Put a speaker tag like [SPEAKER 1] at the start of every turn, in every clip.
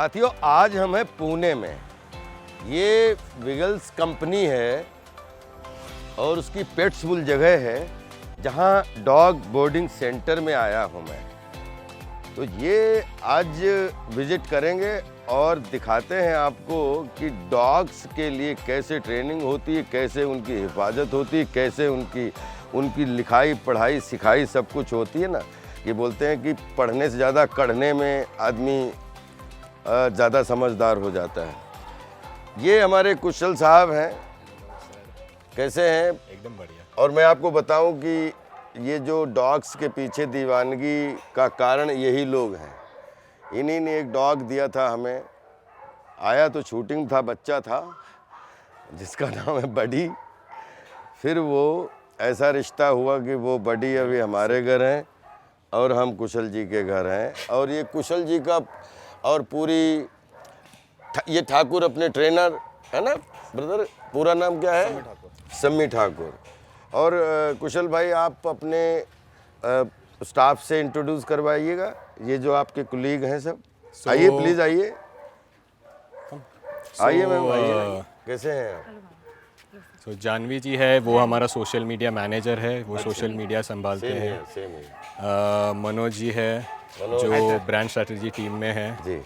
[SPEAKER 1] साथियों, आज हम हैं पुणे में। ये विगल्स कंपनी है और उसकी पेट्सबुल जगह है जहाँ डॉग बोर्डिंग सेंटर में आया हूँ मैं। तो ये आज विजिट करेंगे और दिखाते हैं आपको कि डॉग्स के लिए कैसे ट्रेनिंग होती है, कैसे उनकी हिफाजत होती है, कैसे उनकी लिखाई पढ़ाई सिखाई सब कुछ होती है ना। ये बोलते हैं कि पढ़ने से ज़्यादा कढ़ने में आदमी ज़्यादा समझदार हो जाता है। ये हमारे कुशल साहब हैं। कैसे हैं?
[SPEAKER 2] एकदम बढ़िया।
[SPEAKER 1] और मैं आपको बताऊं कि ये जो डॉग्स के पीछे दीवानगी का कारण यही लोग हैं। इन्हीं ने एक डॉग दिया था हमें। आया तो शूटिंग था, बच्चा था जिसका नाम है बडी। फिर वो ऐसा रिश्ता हुआ कि वो बडी अभी हमारे घर हैं और हम कुशल जी के घर हैं। और ये कुशल जी का और पूरी ये ठाकुर अपने ट्रेनर है ना ब्रदर, पूरा नाम क्या है? सम्मी ठाकुर। और कुशल भाई, आप अपने स्टाफ से इंट्रोड्यूस करवाइएगा। ये जो आपके कुलीग हैं सब। आइए प्लीज़, आइए आइए मैम, आइए। कैसे हैं आप?
[SPEAKER 2] जानवी जी है, वो हमारा सोशल मीडिया मैनेजर है, वो सोशल मीडिया संभालते हैं।
[SPEAKER 1] सेम है।
[SPEAKER 2] मनोज जी है जो ब्रांड स्ट्रेटजी टीम में है
[SPEAKER 1] जी।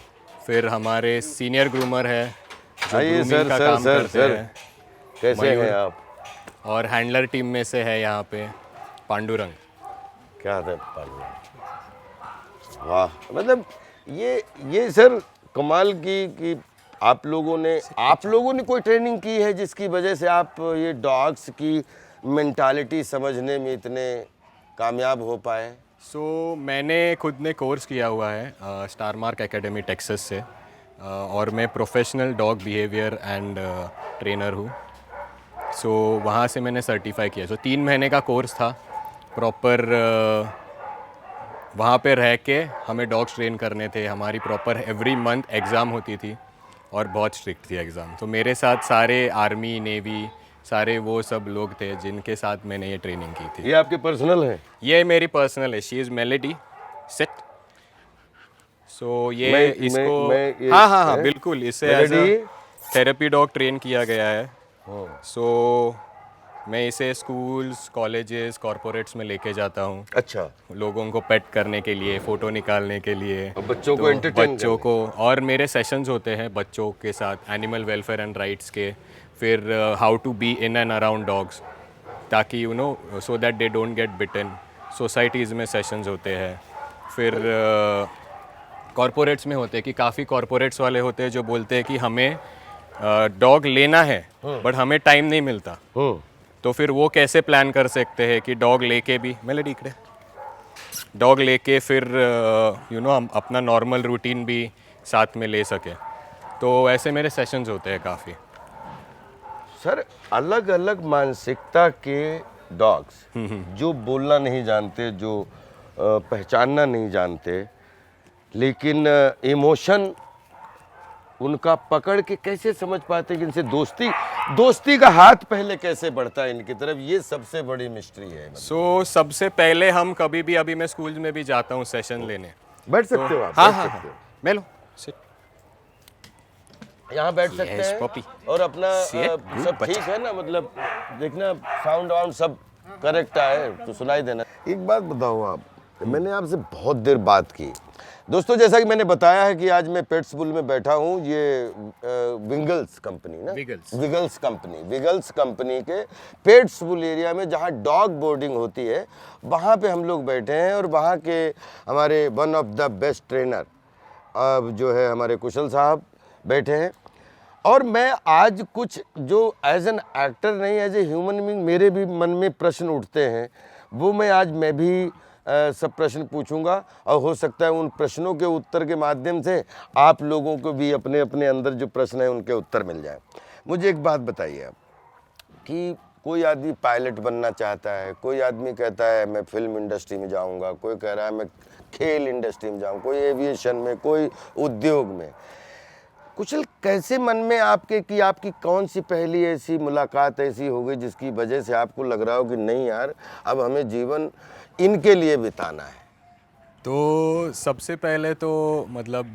[SPEAKER 2] फिर हमारे सीनियर ग्रूमर है जो
[SPEAKER 1] आइए
[SPEAKER 2] ग्रूमिंग का काम करते हैं।
[SPEAKER 1] कैसे हैं आप?
[SPEAKER 2] और हैंडलर टीम में से है यहाँ पे पांडुरंग।
[SPEAKER 1] क्या था पांडुरंग? वाह, मतलब ये सर कमाल की कि आप लोगों ने कोई ट्रेनिंग की है जिसकी वजह से आप ये डॉग्स की मेंटालिटी समझने में इतने कामयाब हो पाए?
[SPEAKER 2] मैंने खुद ने कोर्स किया हुआ है स्टार मार्क एकेडमी टेक्सास से, और मैं professional dog behaviour and trainer हूँ। वहाँ से मैंने सर्टिफाई किया। 3 महीने का कोर्स था प्रॉपर। वहाँ पे रह के हमें डॉग्स ट्रेन करने थे। हमारी प्रॉपर एवरी मंथ एग्ज़ाम होती थी और बहुत स्ट्रिक्ट थी एग्ज़ाम। तो मेरे साथ सारे आर्मी, नेवी, सारे वो सब लोग थे जिनके साथ मैंने ये ट्रेनिंग की थी।
[SPEAKER 1] ये आपके पर्सनल है?
[SPEAKER 2] ये मेरी पर्सनल है। She is melody set. ये इसको हाँ बिल्कुल, इससे एज थेरेपी डॉग ट्रेन किया गया है। मैं इसे स्कूल्स, कॉलेजेस, कॉरपोरेट्स में लेके जाता हूँ।
[SPEAKER 1] अच्छा।
[SPEAKER 2] लोगों को पेट करने के लिए, फ़ोटो निकालने के लिए,
[SPEAKER 1] और बच्चों को एंटरटेन
[SPEAKER 2] बच्चों को। और मेरे सेशंस होते हैं बच्चों के साथ एनिमल वेलफेयर एंड राइट्स के, फिर how to be in and around dogs, ताकि so that they don't get bitten. Societies में सेशंस होते हैं। फिर कॉरपोरेट्स में होते हैं कि काफ़ी कॉरपोरेट्स वाले होते हैं जो बोलते हैं कि हमें डॉग लेना है बट हमें टाइम नहीं मिलता। तो फिर वो कैसे प्लान कर सकते हैं कि डॉग लेके भी डॉग लेके फिर हम अपना नॉर्मल रूटीन भी साथ में ले सके। तो ऐसे मेरे सेशंस होते हैं काफ़ी।
[SPEAKER 1] सर, अलग अलग मानसिकता के डॉग्स जो बोलना नहीं जानते, जो पहचानना नहीं जानते, लेकिन इमोशन उनका पकड़ के कैसे समझ पाते कि इनसे दोस्ती का हाथ पहले कैसे बढ़ता है इनकी तरफ, ये सबसे बड़ी मिस्ट्री है।
[SPEAKER 2] सबसे पहले हम कभी भी, अभी मैं स्कूल में भी जाता हूँ सेशन लेने।
[SPEAKER 1] बैठ सकते हो आप?
[SPEAKER 2] हाँ, मैं लो सिट।
[SPEAKER 1] यहाँ बैठ सकते हैं
[SPEAKER 2] पपी।
[SPEAKER 1] और अपना सब ठीक है ना, मतलब देखना साउंड वाउंड सब करेक्ट आए तो सुनाई देना। एक बात बताओ आप, मैंने आपसे बहुत देर बात की। दोस्तों, जैसा कि मैंने बताया है कि आज मैं पेट्सबुल में बैठा हूँ। ये विगल्स कंपनी ना, विगल्स कंपनी के पेट्सबुल एरिया में जहाँ डॉग बोर्डिंग होती है, वहाँ पे हम लोग बैठे हैं। और वहाँ के हमारे one of the best trainer जो है हमारे कुशल साहब बैठे हैं। और मैं आज कुछ जो एज एन एक्टर नहीं, एज ए ह्यूमन बीइंग मेरे भी मन में प्रश्न उठते हैं, वो मैं भी सब प्रश्न पूछूंगा। और हो सकता है उन प्रश्नों के उत्तर के माध्यम से आप लोगों को भी अपने अपने अंदर जो प्रश्न है उनके उत्तर मिल जाए। मुझे एक बात बताइए आप कि कोई आदमी पायलट बनना चाहता है, कोई आदमी कहता है मैं फिल्म इंडस्ट्री में जाऊंगा, कोई कह रहा है मैं खेल इंडस्ट्री में जाऊँ, कोई एविएशन में, कोई उद्योग में। कुशल, कैसे मन में आपके कि आपकी कौन सी पहली ऐसी मुलाकात ऐसी हो गई जिसकी वजह से आपको लग रहा हो कि नहीं यार, अब हमें जीवन इनके लिए बिताना है?
[SPEAKER 2] तो सबसे पहले तो मतलब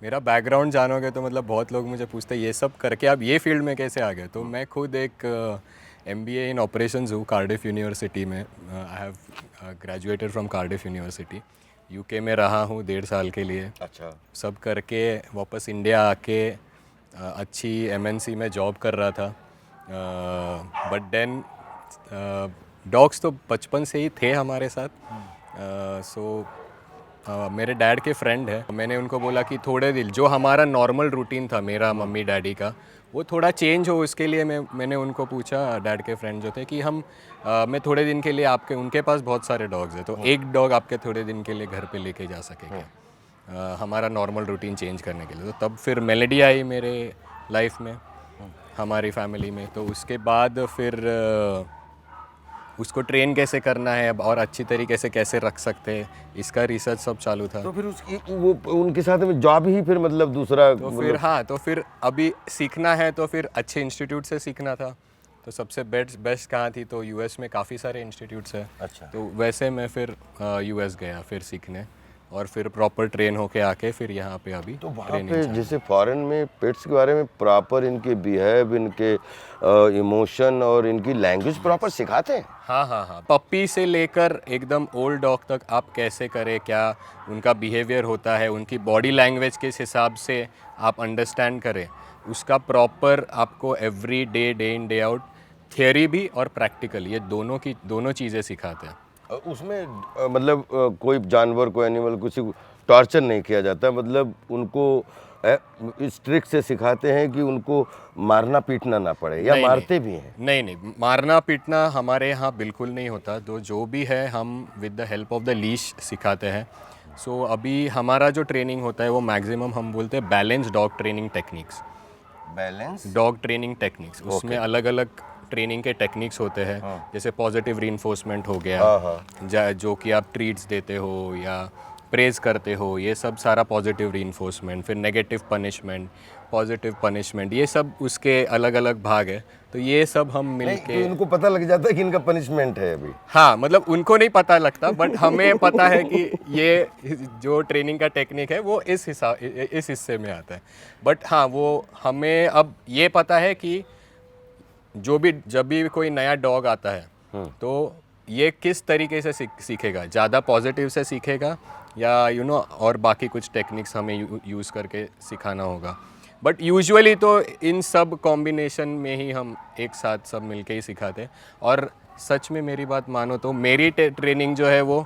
[SPEAKER 2] मेरा बैकग्राउंड जानोगे तो मतलब बहुत लोग मुझे पूछते हैं ये सब करके आप ये फील्ड में कैसे आ गए। तो मैं खुद एक MBA इन ऑपरेशंस हूँ कार्डिफ यूनिवर्सिटी में। I have graduated from Cardiff university. UK में रहा हूँ 1.5 साल के लिए।
[SPEAKER 1] अच्छा।
[SPEAKER 2] सब करके वापस इंडिया आके अच्छी MNC में जॉब कर रहा था। बट देन डॉग्स तो बचपन से ही थे हमारे साथ। मेरे डैड के फ्रेंड है, मैंने उनको बोला कि थोड़े दिन जो हमारा नॉर्मल रूटीन था मेरा मम्मी डैडी का वो थोड़ा चेंज हो, उसके लिए मैंने उनको पूछा, डैड के फ्रेंड जो थे, कि मैं थोड़े दिन के लिए आपके, उनके पास बहुत सारे डॉग्स हैं, तो एक डॉग आपके थोड़े दिन के लिए घर पे लेके जा सके क्या, हमारा नॉर्मल रूटीन चेंज करने के लिए। तो तब फिर मेलेडी आई मेरे लाइफ में, हमारी फैमिली में। तो उसके बाद फिर उसको ट्रेन कैसे करना है अब और अच्छी तरीके से कैसे रख सकते हैं, इसका रिसर्च सब चालू था।
[SPEAKER 1] तो फिर वो उनके साथ में जॉब ही फिर मतलब दूसरा
[SPEAKER 2] तो फिर हाँ, तो फिर अभी सीखना है तो फिर अच्छे इंस्टीट्यूट से सीखना था। तो सबसे बेस्ट कहाँ थी, तो US में काफ़ी सारे इंस्टीट्यूट्स हैं।
[SPEAKER 1] अच्छा।
[SPEAKER 2] तो वैसे मैं फिर US गया फिर सीखने, और फिर प्रॉपर ट्रेन होके आके फिर यहाँ पे अभी
[SPEAKER 1] तो वहाँ
[SPEAKER 2] ट्रेनिंग
[SPEAKER 1] पे
[SPEAKER 2] चालू।
[SPEAKER 1] जैसे फॉरेन में पेट्स के बारे में प्रॉपर इनके बिहेव, इनके इमोशन और इनकी लैंग्वेज प्रॉपर सिखाते हैं।
[SPEAKER 2] हाँ, पप्पी से लेकर एकदम ओल्ड डॉग तक आप कैसे करें, क्या उनका बिहेवियर होता है, उनकी बॉडी लैंग्वेज के हिसाब से आप अंडरस्टैंड करें, उसका प्रॉपर आपको every day in day out theory भी और प्रैक्टिकल, ये दोनों चीज़ें सिखाते हैं।
[SPEAKER 1] उसमें मतलब कोई जानवर को, एनिमल, किसी को टॉर्चर नहीं किया जाता, मतलब उनको इस ट्रिक से सिखाते हैं कि उनको मारना पीटना ना पड़े, या मारते भी हैं?
[SPEAKER 2] नहीं, मारना पीटना हमारे यहाँ बिल्कुल नहीं होता। तो जो भी है हम with the help of the leash सिखाते हैं। सो अभी हमारा जो ट्रेनिंग होता है वो मैक्सिमम हम बोलते हैं balance dog training techniques.
[SPEAKER 1] Balance
[SPEAKER 2] dog training techniques, उसमें अलग अलग ट्रेनिंग के टेक्निक्स होते हैं। जैसे पॉजिटिव रीइंफोर्समेंट हो गया, जो कि आप ट्रीट्स देते हो या प्रेज करते हो, ये सब सारा पॉजिटिव रीइंफोर्समेंट। फिर नेगेटिव पनिशमेंट, पॉजिटिव पनिशमेंट, ये सब उसके अलग अलग भाग है। तो ये सब हम मिलके,
[SPEAKER 1] तो उनको पता लग जाता है कि इनका पनिशमेंट है अभी।
[SPEAKER 2] हाँ, मतलब उनको नहीं पता लगता, बट हमें पता है कि ये जो ट्रेनिंग का टेक्निक है वो इस हिस्से में आता है। बट हाँ, वो हमें अब ये पता है कि जब भी कोई नया डॉग आता है तो ये किस तरीके से सीखेगा, ज़्यादा पॉजिटिव से सीखेगा या और बाकी कुछ टेक्निक्स हमें यूज़ करके सिखाना होगा। बट यूजुअली तो इन सब कॉम्बिनेशन में ही हम एक साथ सब मिलके ही सिखाते हैं। और सच में मेरी बात मानो तो मेरी ट्रेनिंग जो है वो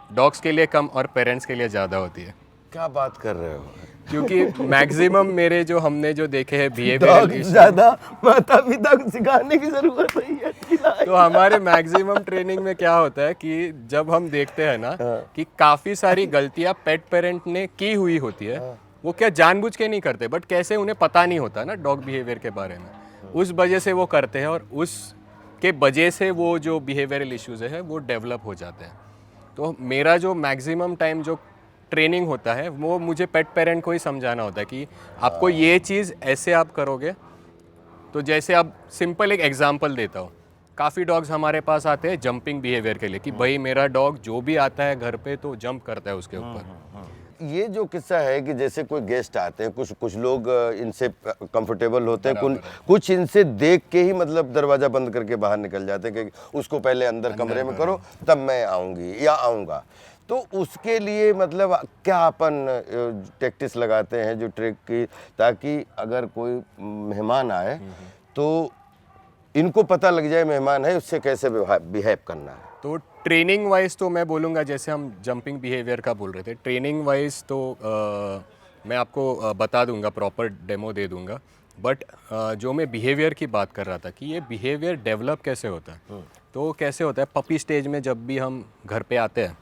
[SPEAKER 2] डॉग्स के लिए कम और पेरेंट्स के लिए ज़्यादा होती है।
[SPEAKER 1] क्या बात कर रहे हो?
[SPEAKER 2] क्योंकि मैक्सिमम मेरे जो हमने जो देखे हैं बिहेवियर
[SPEAKER 1] ज़्यादा माता पिता को सिखाने की ज़रूरत नहीं है।
[SPEAKER 2] तो हमारे मैक्सिमम ट्रेनिंग में क्या होता है कि जब हम देखते हैं ना कि काफ़ी सारी गलतियां पेट पेरेंट ने की हुई होती है, वो क्या जानबूझ के नहीं करते, बट कैसे उन्हें पता नहीं होता ना डॉग बिहेवियर के बारे में, उस वजह से वो करते हैं और उसके वजह से वो जो बिहेवियरल इश्यूज है वो डेवलप हो जाते हैं। तो मेरा जो मैक्सिमम टाइम जो ट्रेनिंग होता है वो मुझे पेट पेरेंट को ही समझाना होता है कि आपको ये चीज़ ऐसे आप करोगे। तो जैसे अब सिंपल एक एग्जांपल देता हूँ, काफ़ी डॉग्स हमारे पास आते हैं जंपिंग बिहेवियर के लिए कि भाई मेरा डॉग जो भी आता है घर पे तो जंप करता है उसके ऊपर।
[SPEAKER 1] ये जो किस्सा है कि जैसे कोई गेस्ट आते हैं, कुछ लोग इनसे कंफर्टेबल होते हैं, कुछ इनसे देख के ही मतलब दरवाज़ा बंद करके बाहर निकल जाते हैं कि उसको पहले अंदर कमरे में करो तब मैं आऊँगी या आऊँगा। तो उसके लिए मतलब क्या अपन टैक्टिस लगाते हैं जो ट्रिक की, ताकि अगर कोई मेहमान आए तो इनको पता लग जाए मेहमान है, उससे कैसे बिहेव करना है?
[SPEAKER 2] तो ट्रेनिंग वाइज तो मैं बोलूँगा, जैसे हम जंपिंग बिहेवियर का बोल रहे थे, ट्रेनिंग वाइज तो मैं आपको बता दूंगा, प्रॉपर डेमो दे दूंगा। बट जो मैं बिहेवियर की बात कर रहा था कि ये बिहेवियर डेवलप कैसे होता है, तो कैसे होता है, पपी स्टेज में जब भी हम घर पे आते हैं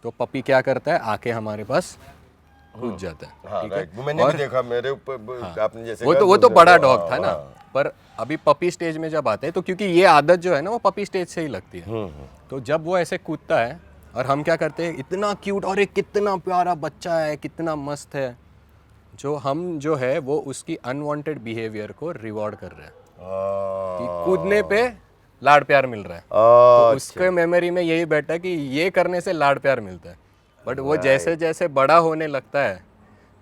[SPEAKER 2] तो पपी क्या करता है, आके हमारे पास कूद जाता है।
[SPEAKER 1] हाँ,
[SPEAKER 2] ठीक है?
[SPEAKER 1] मैंने भी देखा मेरे ऊपर, आपने जैसे
[SPEAKER 2] वो तो बड़ा डॉग था ना, पर अभी पपी स्टेज में जब आते हैं तो क्योंकि ये आदत जो है ना वो पपी स्टेज से ही लगती है। तो जब वो ऐसे कूदता है और हम क्या करते हैं, इतना क्यूट और एक कितना प्यारा बच्चा है, कितना मस्त है, जो है वो उसकी अनवांटेड बिहेवियर को रिवॉर्ड कर रहे हैं कि कूदने पे लाड प्यार मिल रहा है। तो उसके मेमोरी में यही बैठा है कि ये करने से लाड प्यार मिलता है। बट वो जैसे जैसे बड़ा होने लगता है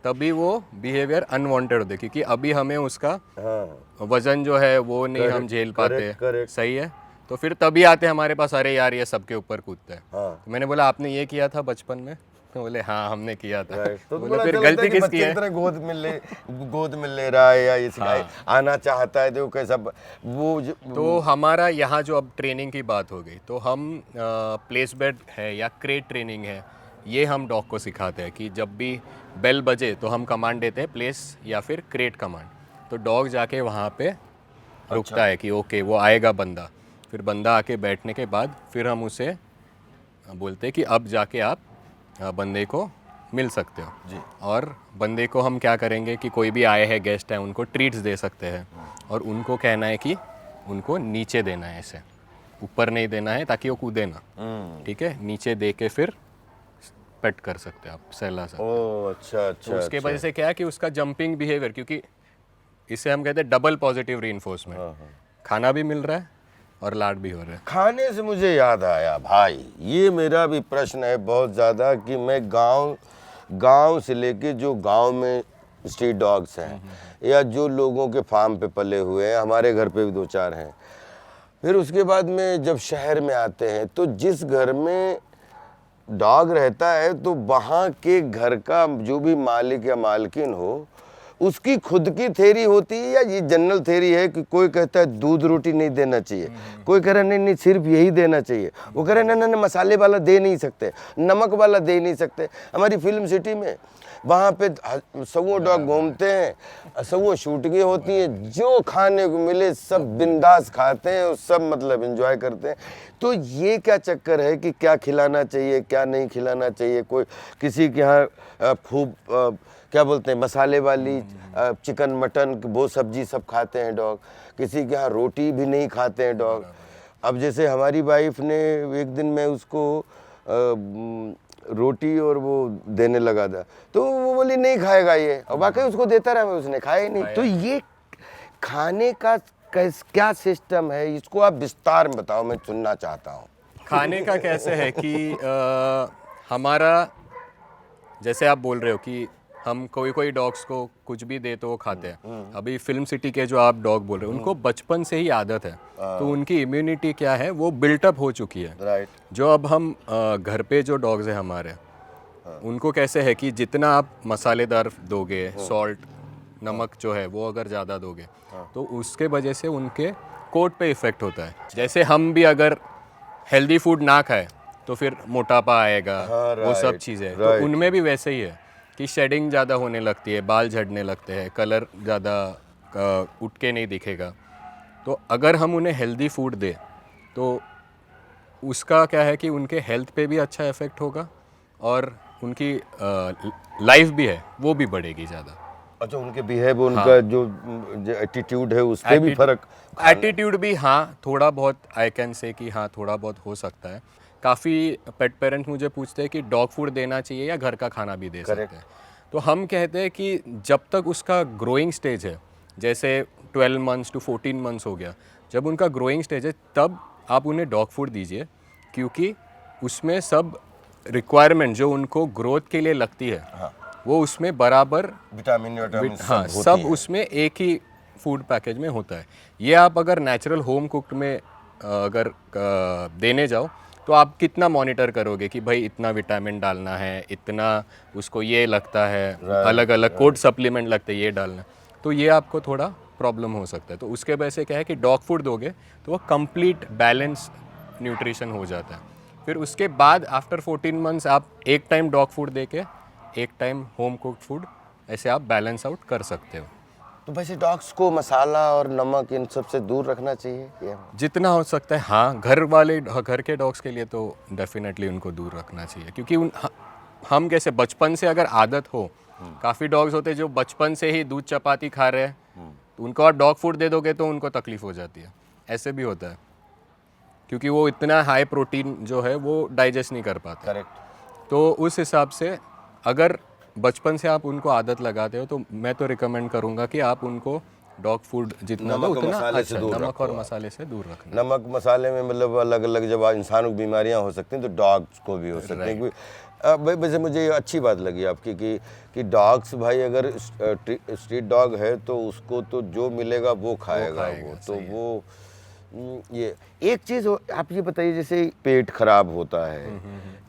[SPEAKER 2] तभी वो बिहेवियर अनवांटेड होते, क्योंकि अभी हमें उसका
[SPEAKER 1] हाँ
[SPEAKER 2] वजन जो है वो नहीं हम झेल पाते।
[SPEAKER 1] correct.
[SPEAKER 2] सही है, तो फिर तभी आते हमारे पास, अरे यार ये सबके ऊपर कूदता है।
[SPEAKER 1] हाँ।
[SPEAKER 2] तो मैंने बोला आपने ये किया था बचपन में? तो बोले हाँ हमने किया था।
[SPEAKER 1] तो
[SPEAKER 2] बोले
[SPEAKER 1] बड़ा
[SPEAKER 2] फिर
[SPEAKER 1] अच्छा लगता है
[SPEAKER 2] गलती
[SPEAKER 1] कि
[SPEAKER 2] किसकी
[SPEAKER 1] बच्चे
[SPEAKER 2] है?
[SPEAKER 1] की तरह गोद में ले रहा है, या इसका आना चाहता है, देखो कैसा
[SPEAKER 2] तो हमारा यहाँ जो अब ट्रेनिंग की बात हो गई, तो हम प्लेस बेड है या क्रेट ट्रेनिंग है, ये हम डॉग को सिखाते हैं कि जब भी बेल बजे तो हम कमांड देते हैं प्लेस या फिर क्रेट कमांड। तो डॉग जाके वहाँ पे रुकता है कि ओके वो आएगा बंदा, फिर बंदा आके बैठने के बाद फिर हम उसे बोलते हैं कि अब जाके आप बंदे को मिल सकते हो
[SPEAKER 1] जी।
[SPEAKER 2] और बंदे को हम क्या करेंगे कि कोई भी आए हैं गेस्ट हैं उनको ट्रीट्स दे सकते हैं, और उनको कहना है कि उनको नीचे देना है, ऐसे ऊपर नहीं देना है ताकि वो कूदे ना। ठीक है, नीचे दे के फिर पेट कर सकते हैं आप, सहला सकते हैं।
[SPEAKER 1] ओ अच्छा अच्छा।
[SPEAKER 2] तो उसके वजह से क्या है कि उसका जंपिंग बिहेवियर, क्योंकि इसे हम कहते हैं डबल पॉजिटिव रीइंफोर्समेंट, खाना भी मिल रहा है और लाड भी हो रहा है।
[SPEAKER 1] खाने से मुझे याद आया भाई, ये मेरा भी प्रश्न है बहुत ज़्यादा कि मैं गांव से लेके जो गांव में स्ट्रीट डॉग्स हैं या जो लोगों के फार्म पे पले हुए हैं, हमारे घर पे भी 2-4 हैं, फिर उसके बाद में जब शहर में आते हैं तो जिस घर में डॉग रहता है तो वहाँ के घर का जो भी मालिक या मालकिन हो, उसकी खुद की थेरी होती है या ये जनरल थेरी है कि कोई कहता है दूध रोटी नहीं देना चाहिए, कोई कह रहा है नहीं नहीं सिर्फ यही देना चाहिए, वो कह रहे हैं नहीं नहीं मसाले वाला दे नहीं सकते, नमक वाला दे नहीं सकते। हमारी फिल्म सिटी में वहाँ पे 100 डॉग घूमते हैं, 100 शूटिंगें होती हैं, जो खाने को मिले सब बिंदास खाते हैं, सब मतलब एंजॉय करते हैं। तो ये क्या चक्कर है कि क्या खिलाना चाहिए क्या नहीं खिलाना चाहिए? कोई किसी के यहाँ खूब क्या बोलते हैं मसाले वाली चिकन मटन वो सब्जी सब खाते हैं डॉग, किसी के यहाँ रोटी भी नहीं खाते हैं डॉग। अब जैसे हमारी वाइफ ने एक दिन मैं उसको रोटी और वो देने लगा था तो वो बोली नहीं खाएगा ये, और वाकई उसको देता रहा मैं, उसने खाया ही नहीं। तो ये खाने का क्या सिस्टम है, इसको आप विस्तार में बताओ, मैं सुनना चाहता हूँ।
[SPEAKER 2] खाने का कैसे है कि हमारा जैसे आप बोल रहे हो कि हम कोई डॉग्स को कुछ भी दे तो वो खाते हैं। अभी फिल्म सिटी के जो आप डॉग बोल रहे हो उनको बचपन से ही आदत है, तो उनकी इम्यूनिटी क्या है वो बिल्टअप हो चुकी है।
[SPEAKER 1] राइट।
[SPEAKER 2] जो अब हम घर पे जो डॉग्स हैं हमारे, उनको कैसे है कि जितना आप मसालेदार दोगे, सॉल्ट नमक जो है वो अगर ज़्यादा दोगे तो उसके वजह से उनके कोट पे इफ़ेक्ट होता है। जैसे हम भी अगर हेल्दी फूड ना खाए तो फिर मोटापा आएगा, वो सब चीज़ें, तो उनमें भी वैसे ही है कि शेडिंग ज़्यादा होने लगती है, बाल झड़ने लगते हैं, कलर ज़्यादा उठ के नहीं दिखेगा। तो अगर हम उन्हें हेल्दी फूड दें तो उसका क्या है कि उनके हेल्थ पे भी अच्छा इफ़ेक्ट होगा और उनकी लाइफ भी है वो भी बढ़ेगी ज़्यादा।
[SPEAKER 1] अच्छा, उनके बिहेव उनका जो एटीट्यूड है उस पर भी फर्क?
[SPEAKER 2] एटीट्यूड भी हाँ थोड़ा बहुत, आई कैन से कि हाँ थोड़ा बहुत हो सकता है। काफ़ी पेट पेरेंट्स मुझे पूछते हैं कि डॉग फूड देना चाहिए या घर का खाना भी दे सकते हैं। तो हम कहते हैं कि जब तक उसका ग्रोइंग स्टेज है, जैसे 12 मंथ्स टू 14 मंथ्स हो गया, जब उनका ग्रोइंग स्टेज है तब आप उन्हें डॉग फूड दीजिए, क्योंकि उसमें सब रिक्वायरमेंट जो उनको ग्रोथ के लिए लगती है वो उसमें बराबर
[SPEAKER 1] विटामिन
[SPEAKER 2] हाँ सब उसमें एक ही फूड पैकेज में होता है। ये आप अगर नेचुरल होम कुक्ड में अगर देने जाओ तो आप कितना मॉनिटर करोगे कि भाई इतना विटामिन डालना है, इतना उसको ये लगता है, अलग अलग कोड सप्लीमेंट लगते हैं ये डालना, तो ये आपको थोड़ा प्रॉब्लम हो सकता है। तो उसके वजह से क्या है कि डॉग फूड दोगे तो वो कंप्लीट बैलेंस न्यूट्रिशन हो जाता है। फिर उसके बाद आफ्टर 14 मंथ्स आप एक टाइम डॉग फूड दे के एक टाइम होम कुक्ड फूड, ऐसे आप बैलेंस आउट कर सकते हो।
[SPEAKER 1] तो वैसे डॉग्स को मसाला और नमक इन सब से दूर रखना चाहिए ये?
[SPEAKER 2] जितना हो सकता है हाँ, घर के डॉग्स के लिए तो डेफिनेटली उनको दूर रखना चाहिए, क्योंकि हम कैसे बचपन से अगर आदत हो, काफ़ी डॉग्स होते हैं जो बचपन से ही दूध चपाती खा रहे हैं, तो उनको आप डॉग फूड दे दोगे तो उनको तकलीफ हो जाती है। ऐसे भी होता है क्योंकि वो इतना हाई प्रोटीन जो है वो डाइजेस्ट नहीं कर पाते।
[SPEAKER 1] करेक्ट।
[SPEAKER 2] तो उस हिसाब से अगर बचपन से आप उनको आदत लगाते हो तो मैं तो रिकमेंड करूँगा कि आप उनको डॉग फूड जितना दो
[SPEAKER 1] नमक और
[SPEAKER 2] उतना
[SPEAKER 1] मसाले से
[SPEAKER 2] अच्छा,
[SPEAKER 1] दूर
[SPEAKER 2] नमक
[SPEAKER 1] रखो
[SPEAKER 2] और
[SPEAKER 1] आप।
[SPEAKER 2] मसाले से दूर रखना।
[SPEAKER 1] नमक मसाले में मतलब अलग अलग जब इंसानों की बीमारियां हो सकती हैं तो डॉग्स को भी हो सकती हैं। वैसे मुझे ये अच्छी बात लगी आपकी कि डॉग्स भाई अगर स्ट्रीट डॉग है तो उसको तो जो मिलेगा वो खाएगा वो तो
[SPEAKER 2] सही है।
[SPEAKER 1] वो ये एक चीज़ आप ये बताइए, जैसे पेट खराब होता है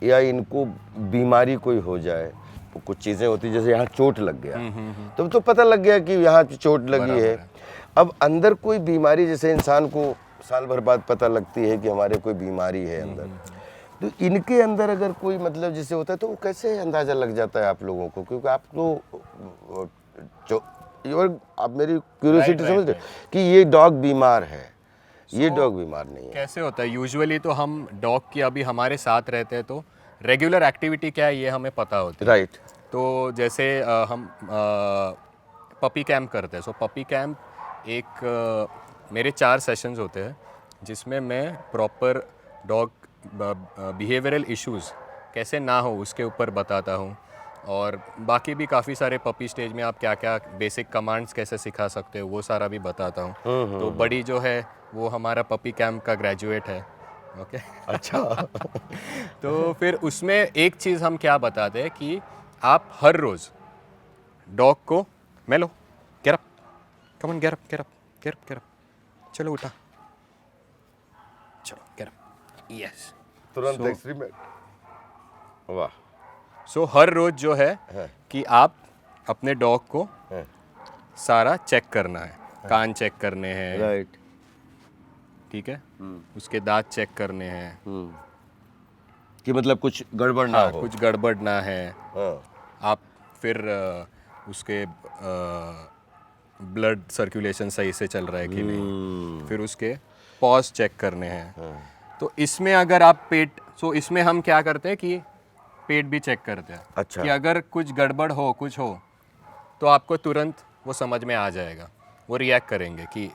[SPEAKER 1] या इनको बीमारी कोई हो जाए, तो कुछ चीज़ें होती हैं जैसे यहाँ चोट लग गया तो पता लग गया कि यहाँ चोट लगी
[SPEAKER 2] बराबर
[SPEAKER 1] है।
[SPEAKER 2] है।
[SPEAKER 1] अब अंदर कोई बीमारी, जैसे इंसान को साल भर बाद पता लगती है कि हमारे कोई बीमारी है अंदर, तो इनके अंदर अगर कोई मतलब जैसे होता है तो वो कैसे अंदाज़ा लग जाता है आप लोगों को? क्योंकि आप तो जो और आप मेरी क्यूरियोसिटी
[SPEAKER 2] Right,
[SPEAKER 1] समझ रहे कि ये डॉग बीमार है, ये डॉग बीमार नहीं है।
[SPEAKER 2] कैसे होता है यूजुअली, तो हम डॉग की अभी हमारे साथ रहते हैं तो रेगुलर एक्टिविटी क्या है ये हमें पता होती है।
[SPEAKER 1] राइट।
[SPEAKER 2] तो जैसे हम पपी कैंप करते हैं। सो पपी कैंप एक मेरे 4 सेशंस होते हैं जिसमें मैं प्रॉपर डॉग बिहेवियरल इश्यूज़ कैसे ना हो उसके ऊपर बताता हूँ, और बाकी भी काफ़ी सारे पपी स्टेज में आप क्या क्या बेसिक कमांड्स कैसे सिखा सकते हो वो सारा भी बताता हूँ। तो बड़ी जो है वो हमारा पपी कैंप का ग्रेजुएट है। ओके
[SPEAKER 1] अच्छा।
[SPEAKER 2] तो फिर उसमें एक चीज़ हम क्या बताते हैं कि आप हर रोज़ डॉग को मेलो get up, come on get up get up get up get up, चलो उठा, चलो गेट अप, यस।
[SPEAKER 1] तुरंत एक्सपेरिमेंट। वाह।
[SPEAKER 2] सो हर रोज़ जो है कि आप अपने डॉग को
[SPEAKER 1] हाँ।
[SPEAKER 2] सारा चेक करना है, कान चेक करने हैं,
[SPEAKER 1] राइट।
[SPEAKER 2] ठीक है, उसके दांत चेक करने हैं,
[SPEAKER 1] कि मतलब कुछ गड़बड़ ना
[SPEAKER 2] हाँ,
[SPEAKER 1] हो।
[SPEAKER 2] कुछ गड़बड़ ना है।
[SPEAKER 1] हाँ।
[SPEAKER 2] आप फिर उसके ब्लड सर्कुलेशन सही से चल रहा है कि नहीं, फिर उसके पॉज चेक करने हैं। तो इसमें अगर आप इसमें हम क्या करते हैं कि पेट भी चेक करते हैं।
[SPEAKER 1] अच्छा।
[SPEAKER 2] कि अगर कुछ गड़बड़ हो कुछ हो तो आपको तुरंत वो समझ में आ जाएगा, वो रिएक्ट करेंगे कि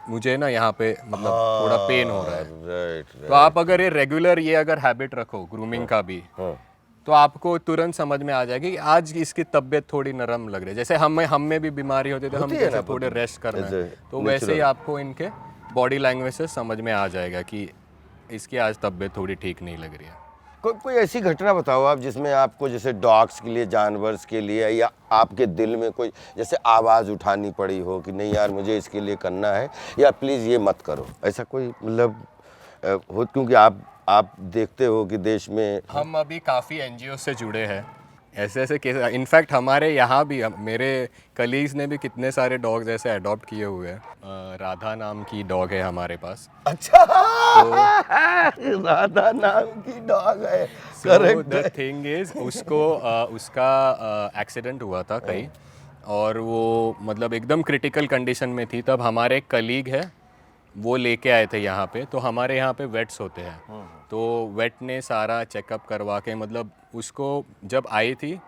[SPEAKER 2] मुझे ना यहाँ पे मतलब थोड़ा पेन हो रहा है।
[SPEAKER 1] राइट।
[SPEAKER 2] तो आप अगर ये रेगुलर ये अगर हैबिट रखो ग्रूमिंग का भी, तो आपको तुरंत समझ में आ जाएगी कि आज इसकी तबीयत थोड़ी नरम लग रही है। जैसे हम में भी बीमारी होती है तो हम
[SPEAKER 1] है
[SPEAKER 2] कैसे
[SPEAKER 1] ना,
[SPEAKER 2] थोड़े रेस्ट करना है,
[SPEAKER 1] जैसे
[SPEAKER 2] तो वैसे ही आपको इनके बॉडी लैंग्वेज से समझ में आ जाएगा कि इसकी आज तबीयत थोड़ी ठीक नहीं लग रही है।
[SPEAKER 1] कोई ऐसी घटना बताओ आप जिसमें आपको जैसे डॉग्स के लिए, जानवर्स के लिए, या आपके दिल में कोई जैसे आवाज़ उठानी पड़ी हो कि नहीं यार मुझे इसके लिए करना है, या प्लीज़ ये मत करो, ऐसा कोई मतलब हो? क्योंकि आप देखते हो कि देश में
[SPEAKER 2] हम अभी काफ़ी एनजीओ से जुड़े हैं, ऐसे ऐसे केस। इनफैक्ट हमारे यहाँ भी मेरे कलीग्स ने भी कितने सारे डॉग्स ऐसे अडॉप्ट किए हुए हैं। राधा नाम की डॉग है हमारे पास।
[SPEAKER 1] अच्छा। राधा नाम की डॉग है।
[SPEAKER 2] So the thing is उसका एक्सीडेंट हुआ था कहीं, और वो मतलब एकदम क्रिटिकल कंडीशन में थी। तब हमारे कलीग है वो लेके आए थे यहाँ पे। तो हमारे यहाँ पे वेट्स होते हैं, तो वेट ने सारा चेकअप करवा के, मतलब उसको जब आई थी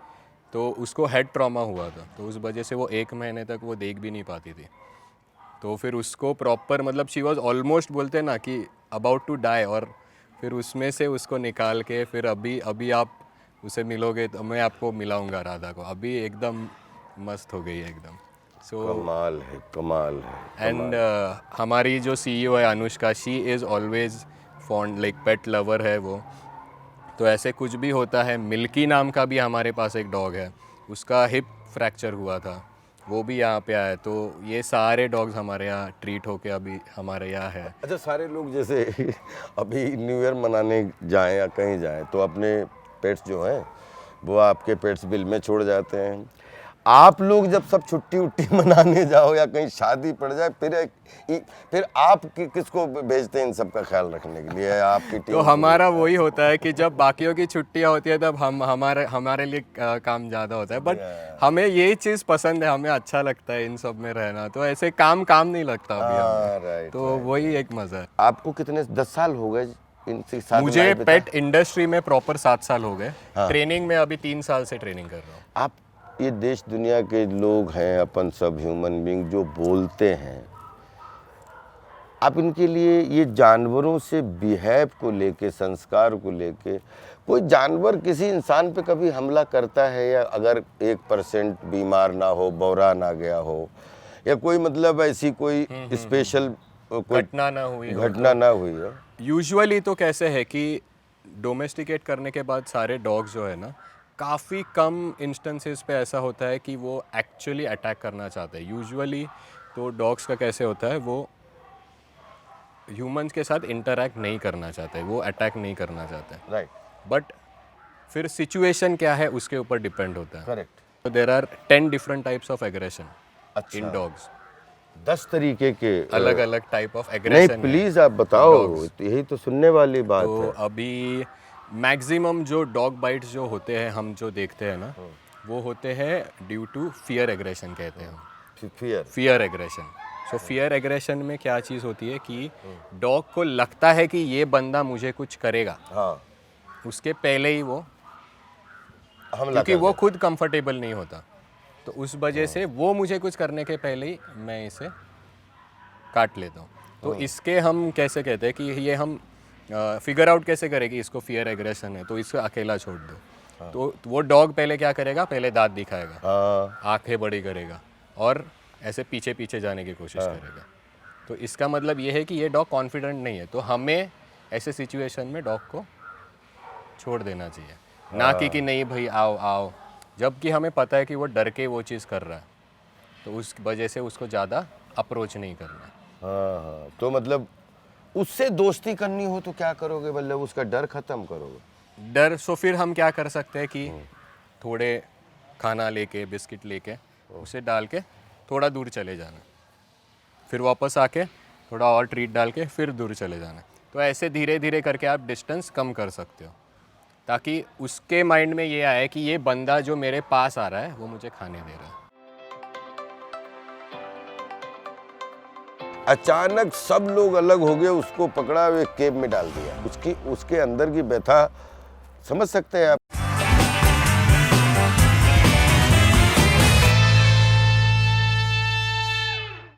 [SPEAKER 2] तो उसको हेड ट्रॉमा हुआ था, तो उस वजह से वो 1 महीने तक वो देख भी नहीं पाती थी। तो फिर उसको प्रॉपर मतलब शी वॉज ऑलमोस्ट, बोलते ना कि अबाउट टू डाई, और फिर उसमें से उसको निकाल के फिर अभी आप उसे मिलोगे तो मैं आपको मिलाऊंगा राधा को, अभी एकदम मस्त हो गई है एकदम। सो
[SPEAKER 1] कमाल है, कमाल है।
[SPEAKER 2] एंड हमारी जो सीईओ है Anushka, she is always fond like pet lover है वो। तो ऐसे कुछ भी होता है, मिल्की नाम का भी हमारे पास एक डॉग है, उसका हिप फ्रैक्चर हुआ था, वो भी यहाँ पे आया। तो ये सारे डॉग्स हमारे यहाँ ट्रीट होके अभी हमारे यहाँ है।
[SPEAKER 1] अच्छा, सारे लोग जैसे अभी न्यू ईयर मनाने जाएं या कहीं जाएं तो अपने पेट्स जो हैं वो आपके पेट्स बिल में छोड़ जाते हैं। आप लोग जब सब छुट्टी उट्टी मनाने जाओ या कहीं शादी पड़ जाए, फिर आप किसको भेजते हैं इन सब का ख्याल रखने के लिए? आपकी टीम?
[SPEAKER 2] तो हमारा वही होता है कि जब बाकियों की छुट्टियाँ होती है तब हमारे लिए काम ज़्यादा होता है। बट हमें यही चीज़ पसंद है, हमें अच्छा लगता है इन सब में रहना, तो ऐसे काम नहीं लगता अभी हमें।
[SPEAKER 1] राइट।
[SPEAKER 2] तो वही एक मज़ा है।
[SPEAKER 1] आपको कितने 10 साल हो गए इनके साथ?
[SPEAKER 2] मुझे पेट इंडस्ट्री में प्रॉपर 7 साल हो गए। ट्रेनिंग में अभी 3 साल से ट्रेनिंग कर रहा हूँ।
[SPEAKER 1] आप ये देश दुनिया के लोग हैं, अपन सब ह्यूमन बीइंग जो बोलते हैं, आप इनके लिए ये जानवरों से बिहेव को लेके, संस्कार को लेके, कोई जानवर किसी इंसान पे कभी हमला करता है, या अगर 1% बीमार ना हो, बौरा ना गया हो, या कोई मतलब ऐसी कोई स्पेशल कोई
[SPEAKER 2] घटना ना हुई हो।
[SPEAKER 1] घटना ना हुई हो?
[SPEAKER 2] यूजुअली तो कैसे है कि डोमेस्टिकेट करने के बाद सारे डॉग्स जो है ना, काफ़ी कम इंस्टेंसेस पे ऐसा होता है कि वो एक्चुअली अटैक करना चाहते हैं। यूजुअली तो डॉग्स का कैसे होता है, वो ह्यूमंस के साथ इंटरैक्ट नहीं करना चाहते, वो अटैक नहीं करना चाहते।
[SPEAKER 1] राइट,
[SPEAKER 2] बट फिर सिचुएशन क्या है उसके ऊपर डिपेंड होता है।
[SPEAKER 1] Correct.
[SPEAKER 2] There are 10 different types of aggression
[SPEAKER 1] अच्छा,
[SPEAKER 2] इन डॉग्स।
[SPEAKER 1] 10 तरीके के
[SPEAKER 2] अलग अलग टाइप ऑफ
[SPEAKER 1] नहीं
[SPEAKER 2] एग्रेशन।
[SPEAKER 1] प्लीज आप बताओ, यही तो सुनने वाली बात
[SPEAKER 2] तो
[SPEAKER 1] है।
[SPEAKER 2] अभी मैक्सिमम जो डॉग बाइट्स जो होते हैं हम जो देखते हैं ना, वो होते हैं ड्यू टू फियर एग्रेशन कहते हैं हम। Fear aggression. सो फियर एग्रेशन में क्या चीज़ होती है कि डॉग को लगता है कि ये बंदा मुझे कुछ करेगा,
[SPEAKER 1] हाँ,
[SPEAKER 2] उसके पहले ही वो,
[SPEAKER 1] हमला
[SPEAKER 2] क्योंकि
[SPEAKER 1] कर
[SPEAKER 2] वो
[SPEAKER 1] दें।
[SPEAKER 2] खुद कंफर्टेबल नहीं होता, तो उस वजह से वो मुझे कुछ करने के पहले ही मैं इसे काट लेता हूँ। तो इसके हम कैसे कहते हैं कि ये हम फिगर आउट कैसे करें कि इसको फियर एग्रेशन है, तो इसको अकेला छोड़ दो। तो वो डॉग पहले क्या करेगा, पहले दांत दिखाएगा,
[SPEAKER 1] हाँ,
[SPEAKER 2] आंखें बड़ी करेगा और ऐसे पीछे पीछे जाने की कोशिश करेगा। तो इसका मतलब ये है कि ये डॉग कॉन्फिडेंट नहीं है, तो हमें ऐसे सिचुएशन में डॉग को छोड़ देना चाहिए, ना कि नहीं भाई आओ आओ, जबकि हमें पता है कि वो डर के वो चीज़ कर रहा है, तो उस वजह से उसको ज़्यादा अप्रोच नहीं करना।
[SPEAKER 1] हाँ, हाँ। तो मतलब उससे दोस्ती करनी हो तो क्या करोगे, मतलब उसका डर खत्म करोगे?
[SPEAKER 2] डर, सो फिर हम क्या कर सकते हैं कि थोड़े खाना लेके, बिस्किट लेके उसे डाल के थोड़ा दूर चले जाना, फिर वापस आके थोड़ा और ट्रीट डाल के फिर दूर चले जाना। तो ऐसे धीरे धीरे करके आप डिस्टेंस कम कर सकते हो, ताकि उसके माइंड में ये आए कि ये बंदा जो मेरे पास आ रहा है वो मुझे खाने दे रहा है।
[SPEAKER 1] अचानक सब लोग अलग हो गए, उसको पकड़ा हुए केब में डाल दिया, उसके अंदर की व्यथा समझ सकते हैं आप?